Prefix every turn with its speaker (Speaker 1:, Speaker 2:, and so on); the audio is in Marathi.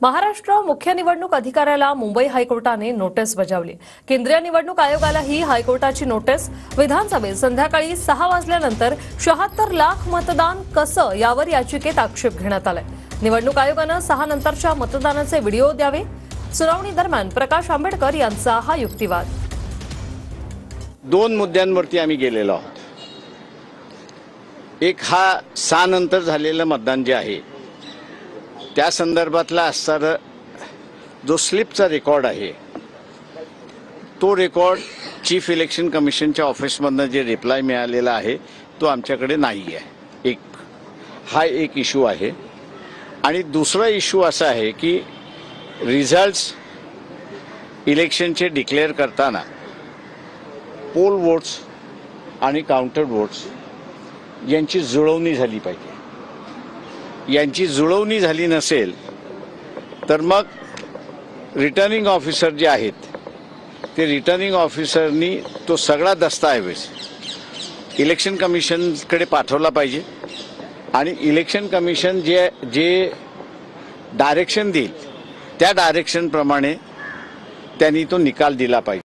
Speaker 1: महाराष्ट्र मुख्य निवडणूक अधिकाऱ्याला मुंबई हायकोर्टाने नोटीस बजावली। केंद्रीय निवडणूक आयोगाला ही हायकोर्टाची नोटीस। विधानसभेत संध्याकाळी 6 वाजल्यानंतर 76 लाख मतदान कसं यावर याचिकेत आक्षेप घेण्यात आलाय। निवडणूक आयोगाने 6 नंतरच्या मतदानाचे व्हिडिओ द्यावे। सुनावणी दरम्यान प्रकाश आंबेडकर यांचा हा युक्तिवाद।
Speaker 2: 2 मुद्द्यांवरती आम्ही गेलेलो आहोत। एक हा 6 नंतर झालेलं मतदान जे आहे त्या संदर्भातला असणारा जो स्लिपचा रेकॉर्ड आहे तो रेकॉर्ड चीफ इलेक्शन कमिशनच्या ऑफिसमधनं जे रिप्लाय मिळालेला आहे तो आमच्याकडे नाही आहे। हा एक इश्यू आहे। आणि दुसरा इश्यू असा आहे की रिझल्ट्स इलेक्शनचे डिक्लेअर करताना पोल वोट्स आणि काउंटर वोट्स यांची जुळवणी झाली पाहिजे। यांची जुळवणी झाली नसेल तर मग रिटर्निंग ऑफिसर जे आहेत ते रिटर्निंग ऑफिसरनी तो सगळा दस्तऐवज इलेक्शन कमिशनकडे पाठवला पाहिजे आणि इलेक्शन कमिशन जे डायरेक्शन देईल त्या डायरेक्शन प्रमाणे त्यांनी तो निकाल दिला पाहिजे।